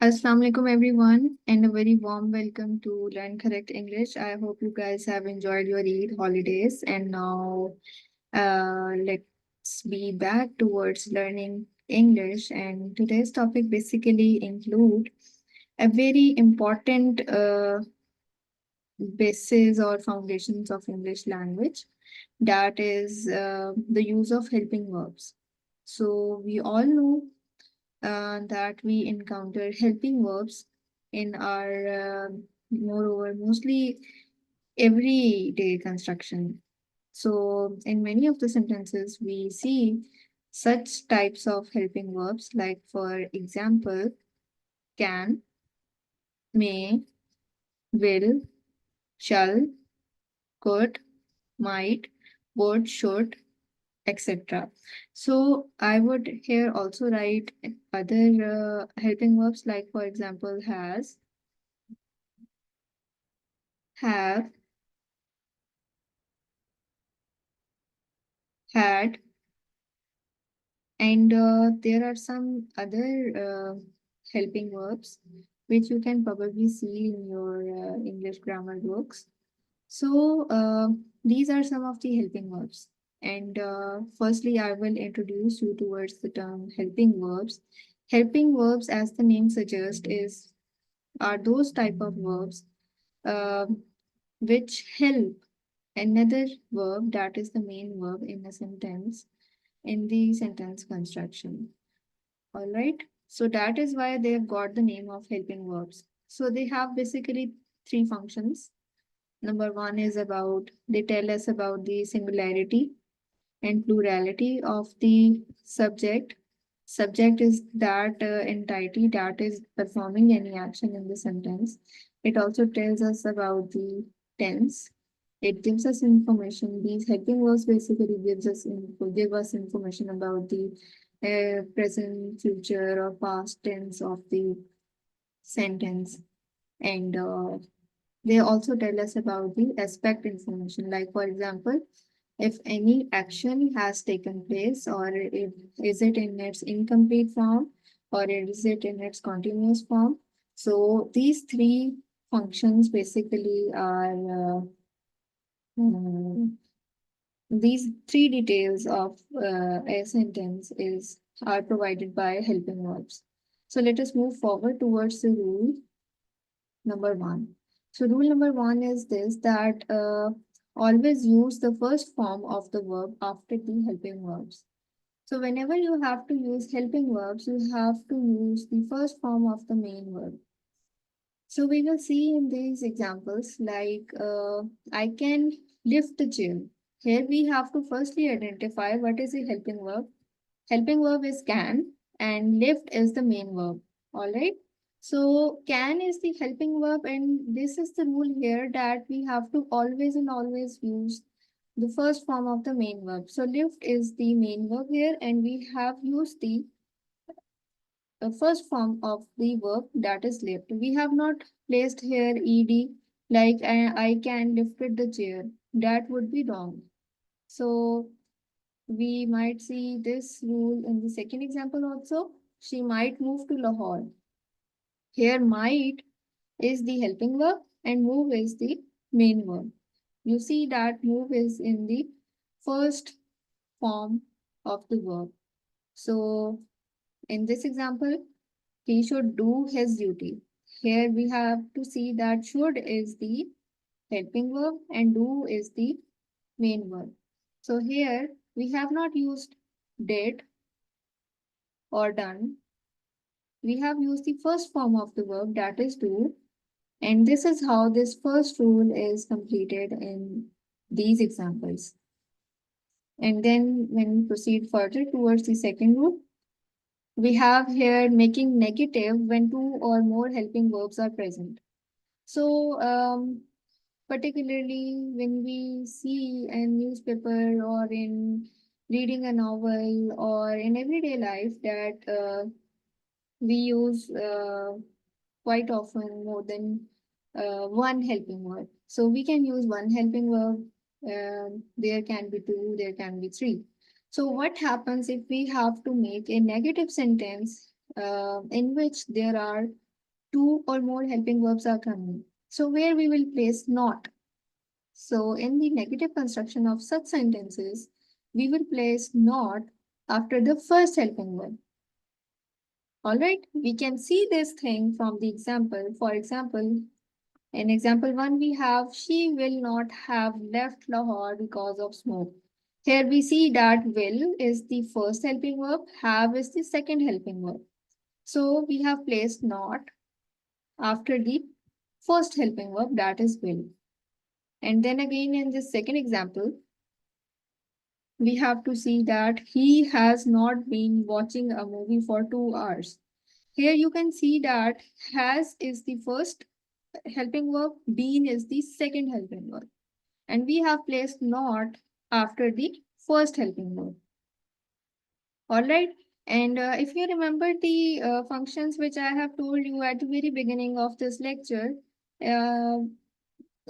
Assalamu alaikum everyone and a very warm welcome to Learn Correct English. I hope you guys have enjoyed your Eid holidays and now let's be back towards learning English, and today's topic basically include a very important basis or foundations of English language, that is the use of helping verbs. So we all know that we encounter helping verbs in our moreover mostly everyday construction. So in many of the sentences we see such types of helping verbs, like for example can, may, will, shall, could, might, would, should, etc. So I would here also write other helping verbs, like for example has, have, had, and there are some other helping verbs which you can probably see in your English grammar books. So these are some of the helping verbs. And firstly, I will introduce you towards the term helping verbs. Helping verbs, as the name suggests, is are those type of verbs uh, which help another verb, that is the main verb in a sentence, in the sentence construction. All right. So that is why they have got the name of helping verbs. So they have basically three functions. Number one is about, they tell us about the singularity and plurality of the subject. Subject is that entity that is performing any action in the sentence. It also tells us about the tense. It gives us information. These helping verbs basically give us information about the present, future, or past tense of the sentence, and they also tell us about the aspect information. Like for example, if any action has taken place, or if is it in its incomplete form, or is it in its continuous form. So these three functions basically are these three details of a sentence is are provided by helping verbs. So let us move forward towards the rule number one. So rule number one is this, that always use the first form of the verb after the helping verbs. So whenever you have to use helping verbs, you have to use the first form of the main verb. So we will see in these examples, like I can lift the chair. Here we have to firstly identify what is the helping verb. Helping verb is can and lift is the main verb. All right. So can is the helping verb, and this is the rule here, that we have to always and always use the first form of the main verb. So lift is the main verb here, and we have used the first form of the verb, that is lift. We have not placed here ed, like I can lifted the chair. That would be wrong. So we might see this rule in the second example also. She might move to Lahore. Here might is the helping verb and move is the main verb. You see that move is in the first form of the verb. So in this example, he should do his duty. Here we have to see that should is the helping verb and do is the main verb. So here we have not used did or done. We have used the first form of the verb, that is do, and this is how this first rule is completed in these examples. And then when we proceed further towards the second rule, we have here making negative when two or more helping verbs are present. So particularly when we see a newspaper or in reading a novel or in everyday life, that we use quite often more than one helping verb. So we can use one helping verb. There can be two, there can be three. So what happens if we have to make a negative sentence in which there are two or more helping verbs are coming. So where we will place not. So in the negative construction of such sentences, we will place not after the first helping verb. All right, we can see this thing from the example. For example, in example 1, we have she will not have left Lahore because of smoke. Here we see that will is the first helping verb, have is the second helping verb. So we have placed not after the first helping verb, that is will. And then again in this second example, we have to see that he has not been watching a movie for 2 hours. Here you can see that has is the first helping verb, been is the second helping verb. And we have placed not after the first helping verb. All right. And if you remember the functions which I have told you at the very beginning of this lecture, uh,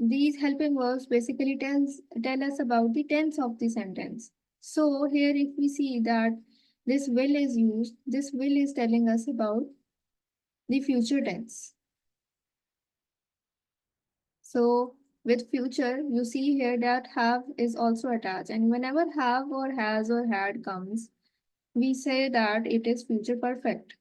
these helping verbs basically tell us about the tense of the sentence. So here if we see that this will is used, this will is telling us about the future tense. So with future, you see here that have is also attached. And whenever have or has or had comes, we say that it is future perfect.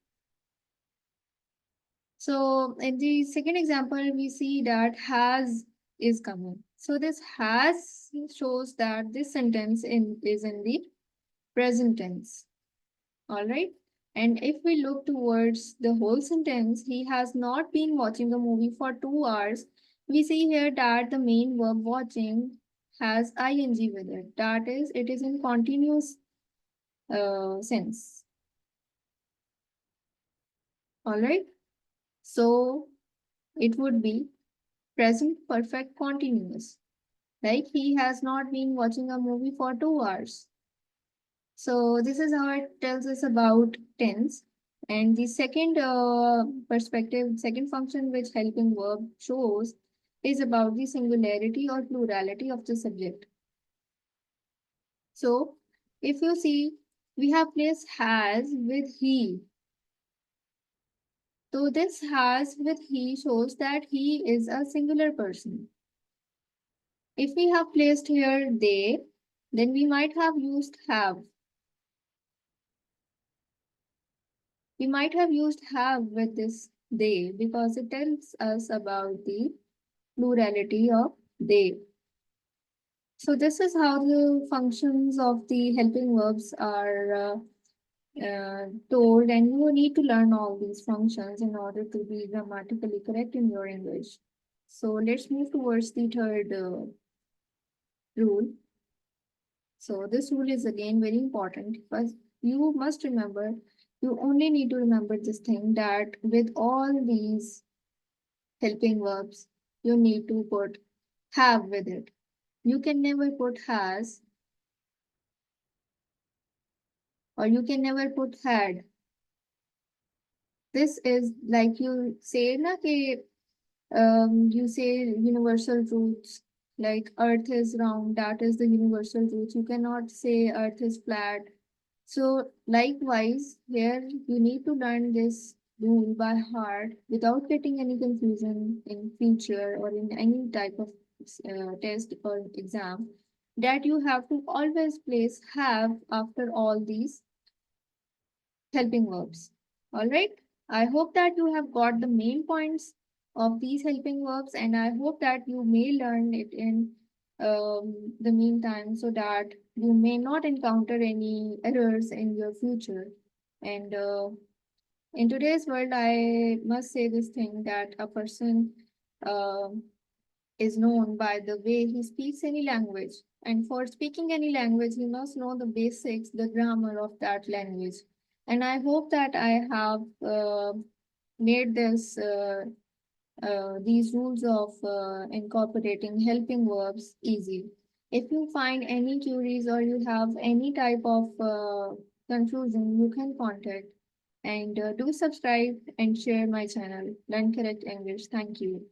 So in the second example, we see that has is coming. So this has shows that this sentence is in the present tense. All right. And if we look towards the whole sentence, he has not been watching the movie for 2 hours. We see here that the main verb watching has ing with it. That is, it is in continuous sense. All right. So it would be present perfect continuous. Like he has not been watching a movie for 2 hours. So this is how it tells us about tense. And the second perspective, second function which helping verb shows is about the singularity or plurality of the subject. So if you see, we have placed has with he. So this has with he shows that he is a singular person. If we have placed here they, then we might have used have. We might have used have with this they because it tells us about the plurality of they. So this is how the functions of the helping verbs are told, and you need to learn all these functions in order to be grammatically correct in your English. So let's move towards the third rule. So this rule is again very important because you must remember, you only need to remember this thing that with all these helping verbs, you need to put have with it. You can never put has, or you can never put had. This is like you say na कि you say universal truths like earth is round, that is the universal truth. You cannot say earth is flat. So likewise, here you need to learn this rule by heart without getting any confusion in future or in any type of test or exam, that you have to always place have after all these helping verbs. All right. I hope that you have got the main points of these helping verbs, and I hope that you may learn it in the meantime so that you may not encounter any errors in your future. And in today's world, I must say this thing that a person is known by the way he speaks any language. And for speaking any language, he must know the basics, the grammar of that language. And I hope that I have made these rules of incorporating helping verbs easy. If you find any queries or you have any type of confusion, you can contact and do subscribe and share my channel, Learn Correct English. Thank you.